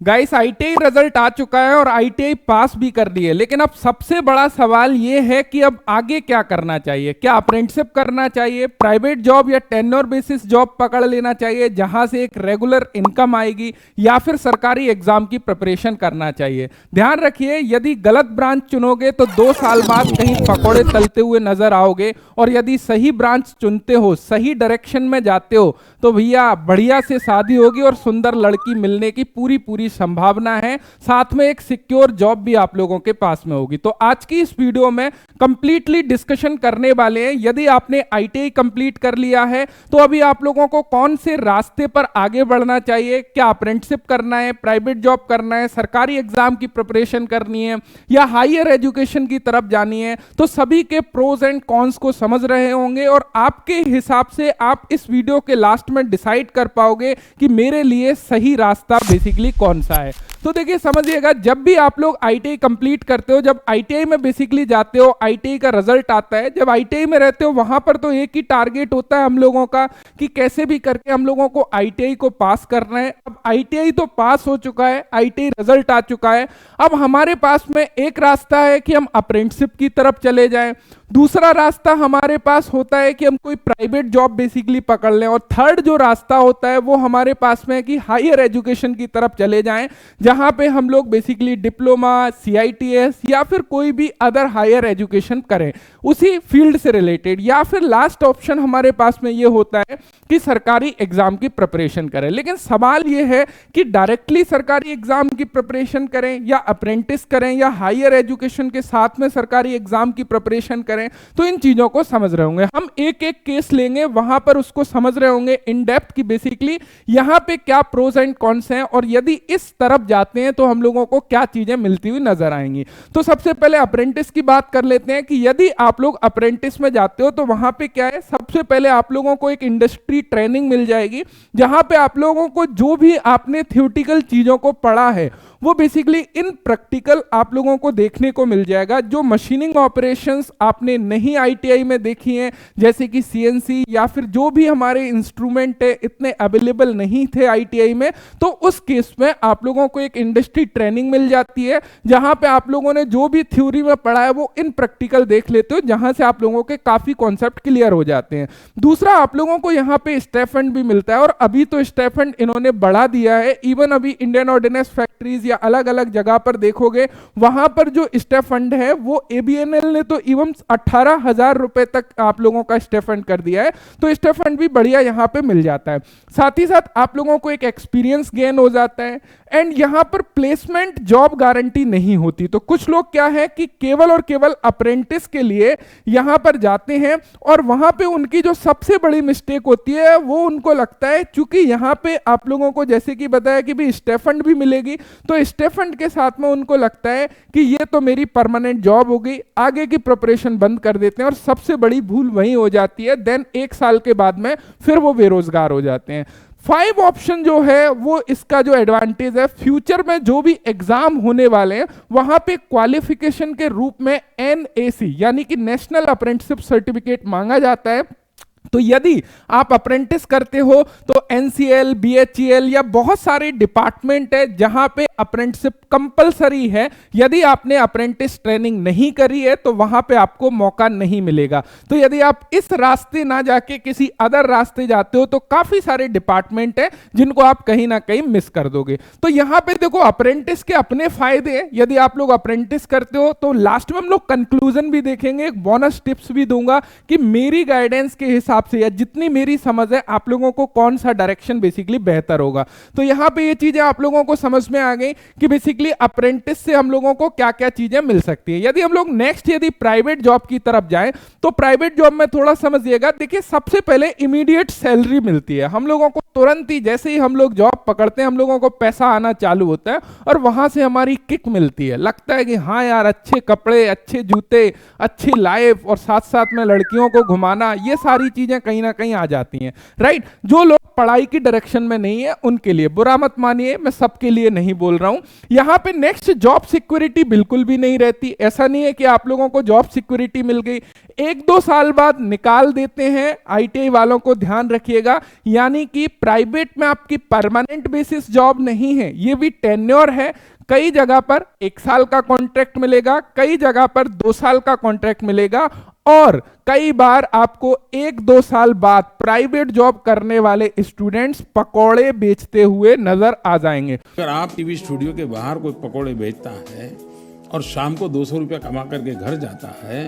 Guys ITI result आ चुका है और आईटीआई पास भी कर ली है, लेकिन अब सबसे बड़ा सवाल ये है कि अब आगे क्या करना चाहिए। क्या अप्रेंटिसशिप करना चाहिए, प्राइवेट जॉब या टेन्योर बेसिस जॉब पकड़ लेना चाहिए जहां से एक रेगुलर इनकम आएगी, या फिर सरकारी एग्जाम की प्रिपरेशन करना चाहिए। ध्यान रखिए, यदि गलत ब्रांच चुनोगे तो 2 साल बाद कहीं पकौड़े तलते हुए नजर आओगे, और यदि सही ब्रांच चुनते हो, सही डायरेक्शन में जाते हो, तो भैया बढ़िया से शादी होगी और सुंदर लड़की मिलने की पूरी पूरी संभावना है। साथ में एक सिक्योर जॉब भी आप लोगों के पास में होगी। तो आज की इस वीडियो में कंप्लीटली डिस्कशन करने वाले हैं। यदि आपने आईटीआई कंप्लीट कर लिया है तो अभी आप लोगों को कौन से रास्ते पर आगे बढ़ना चाहिए, क्या अप्रेंटिसशिप करना है, प्राइवेट जॉब करना है, सरकारी एग्जाम की प्रिपरेशन करनी है, या हायर एजुकेशन की तरफ जानी है। तो सभी के प्रोज एंड कॉन्स को समझ रहे होंगे और आपके हिसाब से आप इस वीडियो के लास्ट में डिसाइड कर पाओगे कि मेरे लिए सही रास्ता बेसिकली कौन सा है। तो देखिए समझिएगा, जब भी आप लोग आईटीआई कंप्लीट करते हो, जब आईटीआई में बेसिकली जाते हो, आईटीआई का रिजल्ट आता है, जब आईटीआई में रहते हो वहां पर तो एक ही टारगेट होता है हम लोगों का कि कैसे भी करके हम लोगों को आईटीआई को पास करना है। अब आईटीआई तो पास हो चुका है, आईटीआई रिजल्ट आ चुका है। अब हमारे पास में एक रास्ता है कि हम अप्रेंटिसशिप की तरफ चले जाएं, दूसरा रास्ता हमारे पास होता है कि हम कोई प्राइवेट जॉब बेसिकली पकड़ लें, और थर्ड जो रास्ता होता है वो हमारे पास में है कि हायर एजुकेशन की तरफ चले जाएं, जहां पे हम लोग बेसिकली डिप्लोमा, सीआईटीएस या फिर कोई भी अदर हायर एजुकेशन करें उसी फील्ड से रिलेटेड, या फिर लास्ट ऑप्शन हमारे पास में ये होता है कि सरकारी एग्जाम की प्रिपरेशन करें। लेकिन सवाल ये है कि डायरेक्टली सरकारी एग्जाम की प्रिपरेशन करें, या अप्रेंटिस करें, या हायर एजुकेशन के साथ में सरकारी एग्जाम की प्रिपरेशन करें। तो इन चीजों को समझ रहे होंगे, हम एक एक केस लेंगे, वहां पर उसको समझ रहे होंगे इन डेप्थ की बेसिकली यहां पे क्या प्रोज एंड कॉन्स हैं, और यदि इस तरफ जाते हैं तो हम लोगों को क्या चीजें मिलती हुई नजर आएंगी। तो सबसे पहले अप्रेंटिस की बात कर लेते हैं कि यदि आप लोग अप्रेंटिस में जाते हो तो वहां पे क्या है, सबसे पहले आप लोगों को एक इंडस्ट्री ट्रेनिंग मिल जाएगी, जहां पे आप लोगों को जो भी आपने थ्योरेटिकल चीजों को पढ़ा है वो बेसिकली इन प्रैक्टिकल आप लोगों को देखने को मिल जाएगा। जो मशीनिंग ऑपरेशंस आपने नहीं आईटीआई में देखी हैं, जैसे कि सीएनसी या फिर जो भी हमारे इंस्ट्रूमेंट है इतने अवेलेबल नहीं थे आईटीआई में, तो उस केस में आप लोगों को एक इंडस्ट्री ट्रेनिंग मिल जाती है, जहां पे आप लोगों ने जो भी थ्योरी में पढ़ा है वो इन प्रैक्टिकल देख लेते हो, जहां से आप लोगों के काफी कॉन्सेप्ट क्लियर हो जाते हैं। दूसरा, आप लोगों को यहाँ पे स्टाइपेंड भी मिलता है, और अभी तो स्टाइपेंड इन्होंने बढ़ा दिया है। इवन अभी इंडियन ऑर्डिनेंस फैक्ट्रीज या अलग अलग जगह पर देखोगे, वहां पर जो स्टाइपेंड है वो एबीएनएल ने तो इवन 18,000 रुपए तक आप लोगों का स्टाइपेंड कर दिया है। तो स्टाइपेंड भी बढ़िया यहां पे मिल जाता है। साथ ही साथ आप लोगों को एक एक्सपीरियंस गेन हो जाता है, एंड यहां पर प्लेसमेंट जॉब गारंटी नहीं होती। तो कुछ लोग क्या है कि केवल और केवल अप्रेंटिस के लिए यहां पर जाते हैं, और वहां पे उनकी जो सबसे बड़ी मिस्टेक होती है वो उनको लगता है, चूंकि यहां पे आप लोगों को जैसे कि बताया कि भी स्टाइपेंड भी मिलेगी, तो स्टाइपेंड के साथ में उनको लगता है कि ये तो मेरी परमानेंट जॉब होगी, आगे की प्रिपरेशन बंद कर देते हैं, और सबसे बड़ी भूल वही हो जाती है। देन 1 साल के बाद में फिर वो बेरोजगार हो जाते हैं। 5 ऑप्शन जो है वो इसका जो एडवांटेज है, फ्यूचर में जो भी एग्जाम होने वाले हैं वहां पे क्वालिफिकेशन के रूप में एनएसी यानी कि नेशनल अप्रेंटिसशिप सर्टिफिकेट मांगा जाता है। तो यदि आप अप्रेंटिस करते हो तो एनसीएल, बीएचईएल या बहुत सारे डिपार्टमेंट है जहां पे अप्रेंटिसशिप कंपलसरी है। यदि आपने अप्रेंटिस ट्रेनिंग नहीं करी है तो वहां पे आपको मौका नहीं मिलेगा। तो यदि आप इस रास्ते ना जाके किसी अदर रास्ते जाते हो तो काफी सारे डिपार्टमेंट है जिनको आप कहीं ना कहीं मिस कर दोगे। तो यहां पे देखो, अप्रेंटिस के अपने फायदे हैं। यदि आप लोग अप्रेंटिस करते हो तो लास्ट में हम लोग कंक्लूजन भी देखेंगे, एक बोनस टिप्स भी दूंगा कि मेरी गाइडेंस के हिसाब से या जितनी मेरी समझ है आप लोगों को कौन सा डायरेक्शन बेसिकली बेहतर होगा। तो यहां पे ये चीजें आप लोगों को समझ में आ गई कि बेसिकली अप्रेंटिस से हम लोगों को क्या क्या चीजें मिल सकती है। यदि हम लोग नेक्स्ट यदि प्राइवेट जॉब की तरफ जाएं तो प्राइवेट जॉब में थोड़ा समझिएगा। देखिए, सबसे पहले इमीडिएट सैलरी मिलती है हम लोगों को, तुरंत ही जैसे ही हम लोग जॉब पकड़ते हैं हम लोगों को पैसा आना चालू होता है, और वहां से हमारी किक मिलती है। लगता है कि हाँ यार, अच्छे कपड़े, अच्छे जूते, अच्छी लाइफ, और साथ साथ में लड़कियों को घुमाना, ये सारी चीजें चीजें कहीं ना कहीं आ जाती हैं, राइट। जो लोग पढ़ाई की डायरेक्शन में नहीं है उनके लिए, बुरा मत मानिए, मैं सबके लिए नहीं बोल रहा हूं। यहां पे नेक्स्ट जॉब सिक्योरिटी बिल्कुल भी नहीं रहती। ऐसा नहीं है कि आप लोगों को जॉब सिक्योरिटी मिल गई, 1-2 साल बाद निकाल देते हैं। आईटीआई वालों को ध्यान रखिएगा, यानी कि प्राइवेट में आपकी परमानेंट बेसिस जॉब नहीं है, ये भी टेन्योर है। कई जगह पर 1 साल का कॉन्ट्रैक्ट मिलेगा, कई जगह पर 2 साल का कॉन्ट्रैक्ट मिलेगा, और कई बार आपको 1-2 साल बाद प्राइवेट जॉब करने वाले स्टूडेंट्स पकोड़े बेचते हुए नजर आ जाएंगे। अगर आप टीवी स्टूडियो के बाहर कोई पकोड़े बेचता है और शाम को 200 रुपया कमा करके घर जाता है,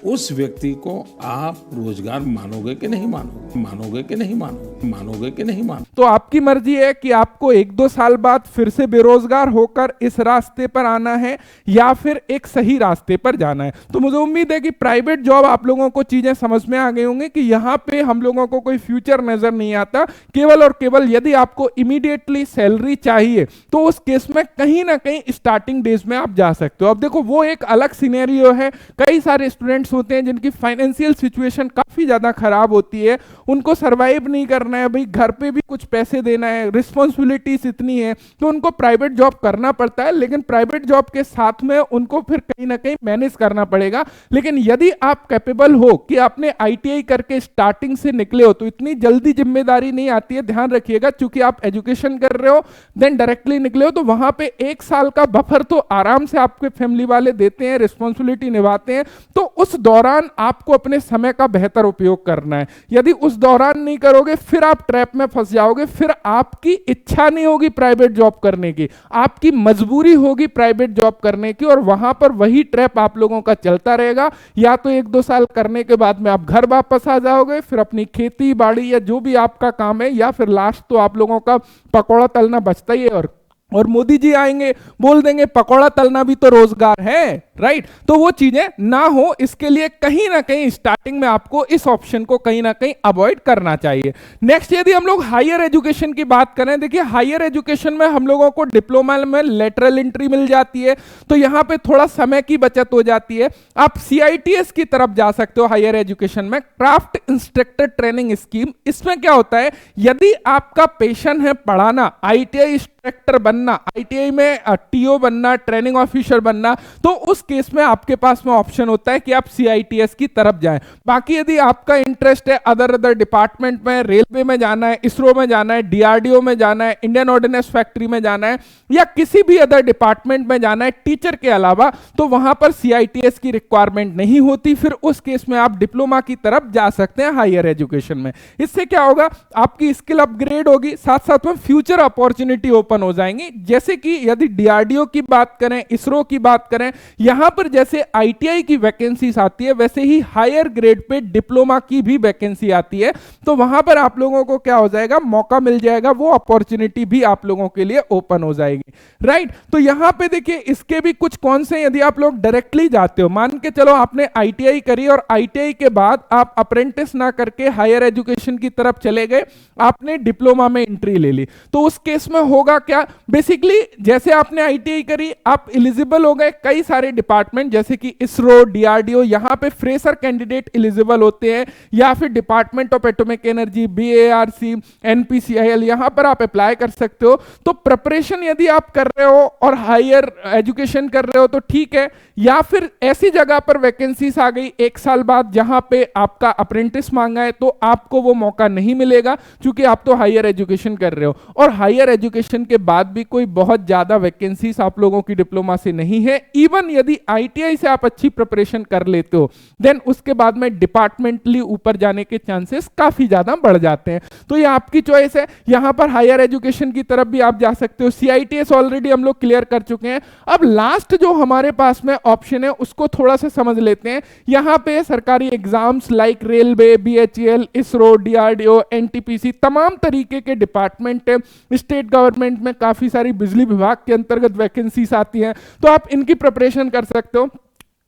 उस व्यक्ति को आप रोजगार मानोगे कि नहीं मानोगे? मानोगे कि नहीं मानोगे? मानोगे कि नहीं मानोगे? तो आपकी मर्जी है कि आपको 1-2 साल बाद फिर से बेरोजगार होकर इस रास्ते पर आना है या फिर एक सही रास्ते पर जाना है। तो मुझे उम्मीद है कि प्राइवेट जॉब आप लोगों को चीजें समझ में आ गई होंगी कि यहां पे हम लोगों को कोई फ्यूचर नजर नहीं आता। केवल और केवल यदि आपको इमीडिएटली सैलरी चाहिए तो उस केस में कहीं ना कहीं स्टार्टिंग डेज में आप जा सकते हो। अब देखो, वो एक अलग सिनेरियो है। कई सारे स्टूडेंट्स होते हैं जिनकी फाइनेंशियल सिचुएशन काफी ज्यादा खराब होती है, उनको सरवाइव नहीं करना है, भाई घर पे भी कुछ पैसे देना है, रिस्पॉन्सिबिलिटीज इतनी है, तो उनको प्राइवेट जॉब करना पड़ता है। लेकिन प्राइवेट जॉब के साथ में उनको फिर कहीं ना कहीं मैनेज करना पड़ेगा। लेकिन यदि आप कैपेबल हो कि आपने आईटीआई करके स्टार्टिंग से निकले हो, तो इतनी जल्दी जिम्मेदारी नहीं आती है। ध्यान रखिएगा, चूंकि आप एजुकेशन कर रहे हो देन डायरेक्टली निकले हो, तो वहां पे 1 साल का बफर तो आराम से आपके फैमिली वाले देते हैं, रिस्पॉन्सिबिलिटी निभाते हैं। तो उस दौरान आपको अपने समय का बेहतर उपयोग करना है। यदि उस दौरान नहीं करोगे फिर आप ट्रैप में फंस जाओगे, फिर आपकी इच्छा नहीं होगी प्राइवेट जॉब करने की, आपकी मजबूरी होगी प्राइवेट जॉब करने की, और वहां पर वही ट्रैप आप लोगों का चलता रहेगा। या तो 1-2 साल करने के बाद में आप घर वापस आ जाओगे, फिर अपनी खेती बाड़ी या जो भी आपका काम है, या फिर लास्ट तो आप लोगों का पकौड़ा तलना बचता ही है। और मोदी जी आएंगे, बोल देंगे पकौड़ा तलना भी तो रोजगार है, राइट। तो वो चीजें ना हो, इसके लिए कहीं ना कहीं स्टार्टिंग में आपको इस ऑप्शन को कहीं ना कहीं अवॉइड करना चाहिए। नेक्स्ट, यदि हम लोग हायर एजुकेशन की बात करें, देखिए हायर एजुकेशन में हम लोगों को डिप्लोमा में लेटरल एंट्री मिल जाती है, तो यहां पे थोड़ा समय की बचत हो जाती है। आप सीआईटीएस की तरफ जा सकते हो हायर एजुकेशन में, क्राफ्ट इंस्ट्रक्टर ट्रेनिंग स्कीम। इसमें क्या होता है, यदि आपका पैशन है पढ़ाना, आईटीआई इंस्ट्रक्टर बनना, आईटीआई में टीओ बनना, ट्रेनिंग ऑफिसर बनना, तो उस केस में आपके पास में ऑप्शन होता है कि आप सीआईटीएस की तरफ जाएं। बाकी यदि आपका इंटरेस्ट है अदर डिपार्टमेंट में, रेलवे में जाना है, इसरो में जाना है, डीआरडीओ में जाना है, इंडियन ऑर्डिनेंस फैक्ट्री में जाना है, या किसी भी अदर डिपार्टमेंट में जाना है टीचर के अलावा, तो वहां पर सीआईटीएस की रिक्वायरमेंट नहीं होती। फिर उस केस में आप डिप्लोमा की तरफ जा सकते हैं हायर एजुकेशन में। इससे क्या होगा, आपकी स्किल अपग्रेड होगी, साथ साथ में फ्यूचर अपॉर्चुनिटी ओपन हो जाएंगी। जैसे कि यदि डीआरडीओ की बात करें, इसरो की बात करें, यहां पर जैसे आईटीआई की वैकेंसीज आती है, वैसे ही हायर ग्रेड पे डिप्लोमा की भी वैकेंसी आती है। तो वहां पर आप लोगों को क्या हो जाएगा, मौका मिल जाएगा, वो अपॉर्चुनिटी भी आप लोगों के लिए ओपन हो जाएगी, राइट। तो यहां पे देखिए, इसके भी कुछ कौन से, यदि आप लोग डायरेक्टली जाते हो, मान के चलो आपने आईटीआई करी और आईटीआई के बाद आप अप्रेंटिस ना करके हायर एजुकेशन की तरफ चले गए, आपने डिप्लोमा में एंट्री ले ली, तो उस केस में होगा क्या, बेसिकली जैसे आपने आईटीआई करी, आप एलिजिबल हो गए कई सारे डिपार्टमेंट जैसे कि इसरो, डीआरडीओ, यहां पे फ्रेशर कैंडिडेट एलिजिबल होते हैं, या फिर department of atomic energy, BARC, NPCIL, यहां पर आप अप्लाई कर सकते हो। तो प्रिपरेशन यदि आप कर रहे हो और हायर एजुकेशन कर रहे हो तो ठीक है, या फिर ऐसी जगह पर वैकेंसीज आ गई 1 साल बाद जहां पे आपका अप्रेंटिस मांगा है, तो आपको वो मौका नहीं मिलेगा, क्योंकि आप तो हायर एजुकेशन कर रहे हो। और हायर एजुकेशन के बाद भी कोई बहुत ज्यादा वैकेंसीज आप लोगों की डिप्लोमा से नहीं है। इवन यदि आईटीआई से आप अच्छी प्रिपरेशन कर लेते हो, देन उसके बाद में डिपार्टमेंटली ऊपर जाने के चांसेस काफी ज्यादा बढ़ जाते हैं। तो ये आपकी चॉइस है, यहां पर हायर एजुकेशन की तरफ भी आप जा सकते हो। सीआईटीएस ऑलरेडी हम लोग क्लियर कर चुके हैं। अब लास्ट जो हमारे पास में ऑप्शन है उसको थोड़ा सा समझ लेते हैं। यहां पे सरकारी exams like railway, BHEL, ISRO, DRDO, NTPC, तमाम तरीके के डिपार्टमेंट है। स्टेट गवर्नमेंट में काफी सारी बिजली विभाग के अंतर्गत वैकेंसीज आती हैं, तो आप इनकी प्रिपरेशन कर सकते हो।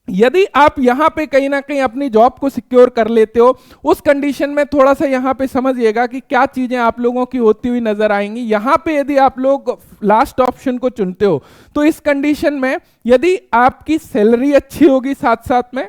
यदि आप यहां पे कहीं ना कहीं अपनी जॉब को सिक्योर कर लेते हो, उस कंडीशन में थोड़ा सा यहां पे समझिएगा कि क्या चीजें आप लोगों की होती हुई नजर आएंगी। यहां पे यदि आप लोग लास्ट ऑप्शन को चुनते हो, तो इस कंडीशन में यदि आपकी सैलरी अच्छी होगी, साथ साथ में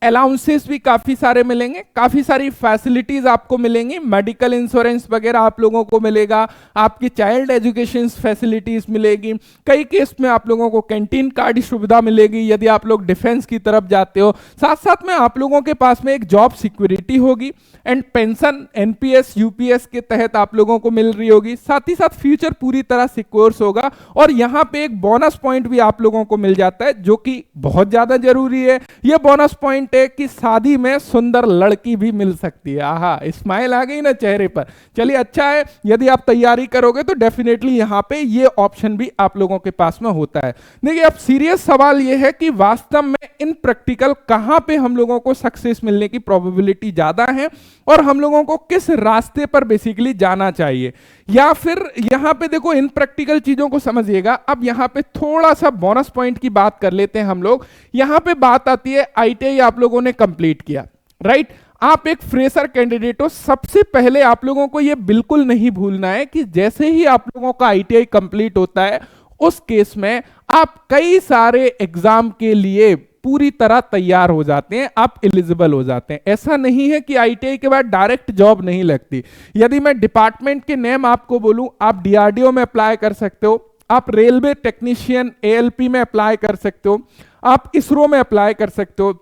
अलाउंसेस भी काफी सारे मिलेंगे, काफी सारी फैसिलिटीज आपको मिलेंगी, मेडिकल इंश्योरेंस वगैरह आप लोगों को मिलेगा, आपकी चाइल्ड एजुकेशन फैसिलिटीज मिलेगी, कई केस में आप लोगों को कैंटीन कार्ड सुविधा मिलेगी यदि आप लोग डिफेंस की तरफ जाते हो। साथ साथ में आप लोगों के पास में एक जॉब सिक्योरिटी होगी एंड पेंशन एनपीएस यूपीएस के तहत आप लोगों को मिल रही होगी। साथ ही साथ फ्यूचर पूरी तरह सिक्योर होगा और यहाँ पे एक बोनस पॉइंट भी आप लोगों को मिल जाता है जो कि बहुत ज्यादा जरूरी है। यह बोनस पॉइंट है कि शादी में सुंदर लड़की भी मिल सकती है। आहा, स्माइल आ गई ना चेहरे पर। चलिए अच्छा है, यदि आप तैयारी करोगे तो डेफिनेटली यहां पे ये ऑप्शन भी आप लोगों के पास में होता है। देखिए अब सीरियस सवाल ये है कि वास्तव में इन प्रैक्टिकल कहां पे हम लोगों को सक्सेस मिलने की प्रोबेबिलिटी ज्यादा है और हम लोगों को किस रास्ते पर बेसिकली जाना चाहिए। या फिर यहां पे देखो इन प्रैक्टिकल चीजों को समझिएगा। अब यहां पे थोड़ा सा बोनस पॉइंट की बात कर लेते हैं हम लोग। यहां पे बात आती है आईटीआई आप लोगों ने कंप्लीट किया, राइट? आप एक फ्रेशर कैंडिडेट हो। सबसे पहले आप लोगों को यह बिल्कुल नहीं भूलना है कि जैसे ही आप लोगों का आईटीआई कंप्लीट होता है उस केस में आप कई सारे एग्जाम के लिए पूरी तरह तैयार हो जाते हैं, आप एलिजिबल हो जाते हैं। ऐसा नहीं है कि आईटीआई के बाद डायरेक्ट जॉब नहीं लगती। यदि मैं डिपार्टमेंट के नेम आपको बोलूं, आप डीआरडीओ में अप्लाई कर सकते हो, आप रेलवे टेक्नीशियन एएलपी में अप्लाई कर सकते हो, आप इसरो में अप्लाई कर सकते हो,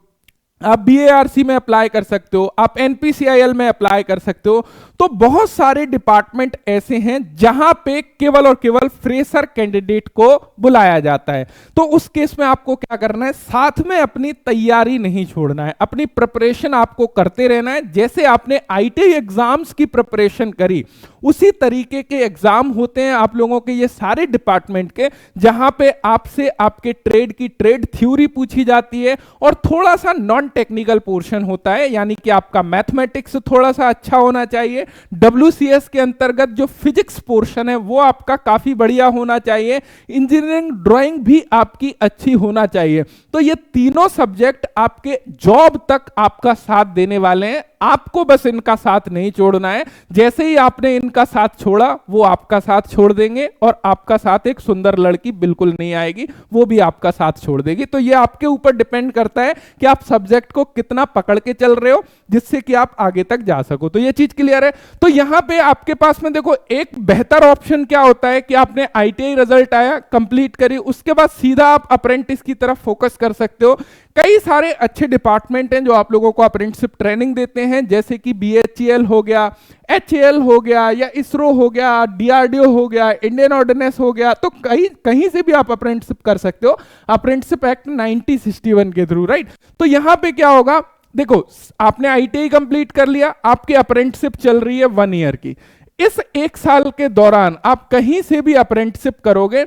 आप बीएआरसी में अप्लाई कर सकते हो, आप एनपीसीआईएल में अप्लाई कर सकते हो। तो बहुत सारे डिपार्टमेंट ऐसे हैं जहां पे केवल और केवल फ्रेशर कैंडिडेट को बुलाया जाता है। तो उस केस में आपको क्या करना है, साथ में अपनी तैयारी नहीं छोड़ना है, अपनी प्रिपरेशन आपको करते रहना है। जैसे आपने आईटीआई एग्जाम्स की प्रिपरेशन करी उसी तरीके के एग्जाम होते हैं आप लोगों के ये सारे डिपार्टमेंट के, जहां पे आपसे आपके ट्रेड की ट्रेड थ्योरी पूछी जाती है और थोड़ा सा नॉन टेक्निकल पोर्शन होता है, यानी कि आपका मैथमेटिक्स थोड़ा सा अच्छा होना चाहिए। डब्ल्यूसीएस के अंतर्गत जो फिजिक्स पोर्शन है वो आपका काफी बढ़िया होना चाहिए। इंजीनियरिंग ड्राइंग भी आपकी अच्छी होना चाहिए। तो ये तीनों सब्जेक्ट आपके जॉब तक आपका साथ देने वाले हैं। आपको बस इनका साथ नहीं छोड़ना है। जैसे ही आपने इनका साथ छोड़ा वो आपका साथ छोड़ देंगे और आपका साथ एक सुंदर लड़की बिल्कुल नहीं आएगी, वो भी आपका साथ छोड़ देगी। तो ये आपके ऊपर डिपेंड करता है कि आप सब्जेक्ट को कितना पकड़ के चल रहे हो जिससे कि आप आगे तक जा सको। तो ये चीज क्लियर है। तो यहां पे आपके पास में देखो एक बेहतर ऑप्शन क्या होता है कि आपने आईटीआई रिजल्ट आया, कंप्लीट करी, उसके बाद सीधा आप अप्रेंटिस की तरफ फोकस कर सकते हो। कई सारे अच्छे डिपार्टमेंट हैं जो आप लोगों को अप्रेंटिसशिप ट्रेनिंग देते हैं, जैसे कि बीएचईएल हो गया, एचएएल हो गया, या इसरो हो गया, डीआरडीओ हो गया, इंडियन ऑर्डिनेंस हो गया। तो कहीं से भी आप अप्रेंटिसशिप कर सकते हो अप्रेंटिसशिप एक्ट 1961 के थ्रू, राइट? तो यहां पे क्या होगा, देखो आपने आईटीआई कंप्लीट कर लिया, आपकी अप्रेंटिसशिप चल रही है 1 ईयर की। इस 1 साल के दौरान आप कहीं से भी अप्रेंटिसशिप करोगे,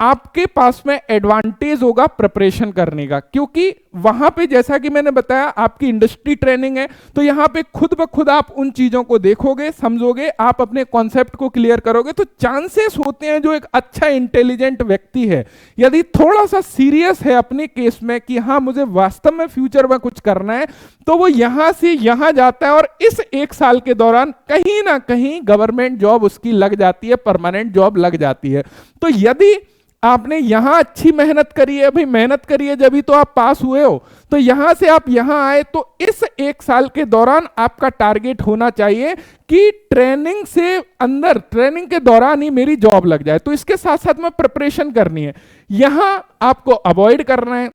आपके पास में एडवांटेज होगा प्रिपरेशन करने का, क्योंकि वहां पे जैसा कि मैंने बताया आपकी इंडस्ट्री ट्रेनिंग है। तो यहां पे खुद ब खुद आप उन चीजों को देखोगे, समझोगे, आप अपने कॉन्सेप्ट को क्लियर करोगे। तो चांसेस होते हैं जो एक अच्छा इंटेलिजेंट व्यक्ति है, यदि थोड़ा सा सीरियस है अपने केस में कि हाँ मुझे वास्तव में फ्यूचर में कुछ करना है, तो वो यहां से यहां जाता है और इस 1 साल के दौरान कहीं ना कहीं गवर्नमेंट जॉब उसकी लग जाती है, परमानेंट जॉब लग जाती है। तो यदि आपने यहां अच्छी मेहनत करी है, भाई मेहनत करी है जब ही तो आप पास हुए हो, तो यहां से आप यहां आए, तो इस 1 साल के दौरान आपका टारगेट होना चाहिए कि ट्रेनिंग से अंदर, ट्रेनिंग के दौरान ही मेरी जॉब लग जाए। तो इसके साथ साथ में प्रिपरेशन करनी है। यहां आपको अवॉइड करना है।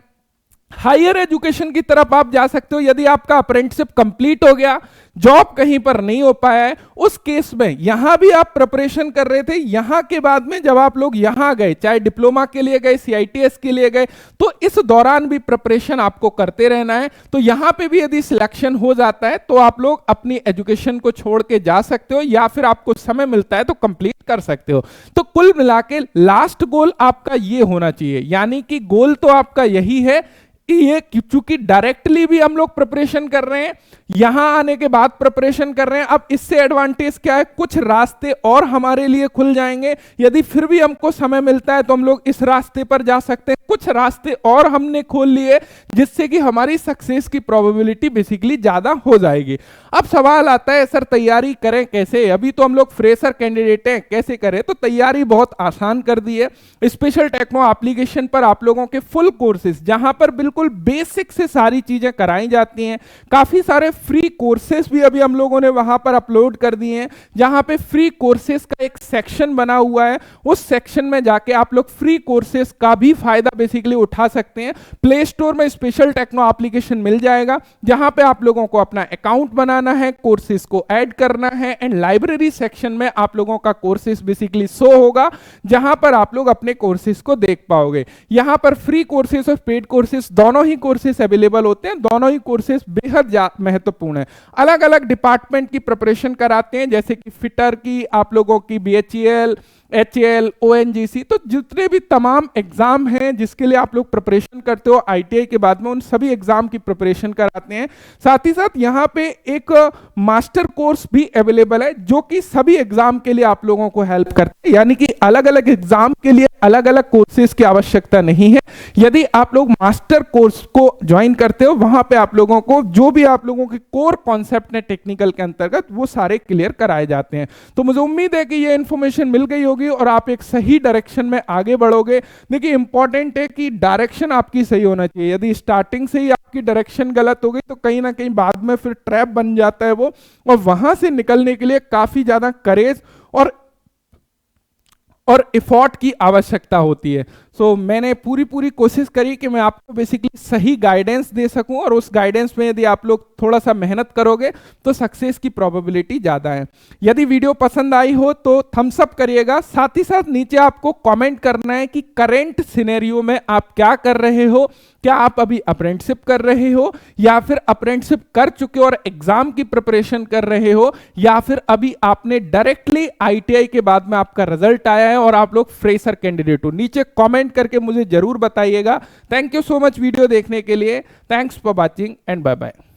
हायर एजुकेशन की तरफ आप जा सकते हो। यदि आपका अप्रेंटिसशिप कंप्लीट हो गया, जॉब कहीं पर नहीं हो पाया है, उस केस में यहां भी आप प्रिपरेशन कर रहे थे, यहां के बाद में जब आप लोग यहां गए, चाहे डिप्लोमा के लिए गए, सीआईटीएस के लिए गए, तो इस दौरान भी प्रिपरेशन आपको करते रहना है। तो यहां पे भी यदि सिलेक्शन हो जाता है तो आप लोग अपनी एजुकेशन को छोड़ के जा सकते हो, या फिर आपको समय मिलता है तो कंप्लीट कर सकते हो। तो कुल मिला के लास्ट गोल आपका ये होना चाहिए, यानी कि गोल तो आपका यही है कि ये, चूंकि डायरेक्टली भी हम लोग प्रिपरेशन कर रहे हैं, यहां आने के बाद प्रिपरेशन कर रहे हैं, अब इससे एडवांटेज क्या है, कुछ रास्ते और हमारे लिए खुल जाएंगे। यदि फिर भी हमको समय मिलता है तो हम लोग इस रास्ते पर जा सकते हैं। कुछ रास्ते और हमने खोल लिए जिससे कि हमारी सक्सेस की प्रोबेबिलिटी बेसिकली ज्यादा हो जाएगी। अब सवाल आता है सर तैयारी करें कैसे, अभी तो हम लोग फ्रेशर कैंडिडेट हैं, कैसे करें? तो तैयारी बहुत आसान कर दी है। स्पेशल टेक्नो एप्लीकेशन पर आप लोगों के फुल कोर्सेज, जहां पर बिल्कुल बिल्कुल बेसिक से सारी चीजें कराई जाती हैं। काफी सारे फ्री कोर्सेज भी अभी हम लोगों ने वहां पर अपलोड कर दिए हैं, जहां पे फ्री कोर्सेज का एक सेक्शन बना हुआ है। उस सेक्शन में जाके आप लोग फ्री कोर्सेज का भी फायदा बेसिकली उठा सकते हैं। प्ले स्टोर में स्पेशल टेक्नो एप्लीकेशन मिल जाएगा, जहां पे आप लोगों को अपना अकाउंट बनाना है, कोर्सेज को ऐड करना है, एंड लाइब्रेरी सेक्शन में आप लोगों का कोर्सेज बेसिकली शो होगा, जहां पर आप लोग अपने कोर्सेज को देख पाओगे। यहां पर फ्री कोर्सेज और पेड कोर्सेज दोनों ही कोर्सेज अवेलेबल होते हैं। दोनों ही कोर्सेज बेहद महत्वपूर्ण है। अलग अलग डिपार्टमेंट की प्रिपरेशन कराते हैं, जैसे कि फिटर की, आप लोगों की BHEL, HAL, ONGC, तो जितने भी तमाम एग्जाम हैं जिसके लिए आप लोग प्रिपरेशन करते हो ITI के बाद में, उन सभी एग्जाम की प्रिपरेशन कराते हैं। साथ ही साथ यहाँ पे एक मास्टर कोर्स भी अवेलेबल है, जो कि सभी एग्जाम के लिए आप लोगों को हेल्प करता है। यानी कि अलग अलग एग्जाम के लिए अलग अलग कोर्सेज की आवश्यकता नहीं है। यदि आप लोग मास्टर कोर्स को ज्वाइन करते हो, वहां पे आप लोगों को जो भी आप लोगों के कोर कॉन्सेप्ट है टेक्निकल के अंतर्गत, वो सारे क्लियर कराए जाते हैं। तो मुझे उम्मीद है कि ये इंफॉर्मेशन मिल गई होगी और आप एक सही डायरेक्शन में आगे बढ़ोगे। देखिए, इंपॉर्टेंट है कि डायरेक्शन आपकी सही होना चाहिए। यदि स्टार्टिंग से ही आपकी डायरेक्शन गलत हो गई तो कहीं ना कहीं बाद में फिर ट्रैप बन जाता है वो, और वहां से निकलने के लिए काफी ज्यादा करेज और एफर्ट की आवश्यकता होती है। सो मैंने पूरी कोशिश करी कि मैं आपको बेसिकली सही गाइडेंस दे सकूं, और उस गाइडेंस में यदि आप लोग थोड़ा सा मेहनत करोगे तो सक्सेस की प्रोबेबिलिटी ज़्यादा है। यदि वीडियो पसंद आई हो तो थम्स अप करिएगा। साथ ही साथ नीचे आपको कमेंट करना है कि करंट सिनेरियो में आप क्या कर रहे हो। क्या आप अभी अप्रेंटिसशिप कर रहे हो, या फिर अप्रेंटिसशिप कर चुके हो और एग्जाम की प्रिपरेशन कर रहे हो, या फिर अभी आपने डायरेक्टली ITI के बाद में आपका रिजल्ट आया है और आप लोग फ्रेशर कैंडिडेट हो। नीचे कमेंट करके मुझे जरूर बताइएगा। Thank you so much video देखने के लिए। Thanks for watching and bye bye.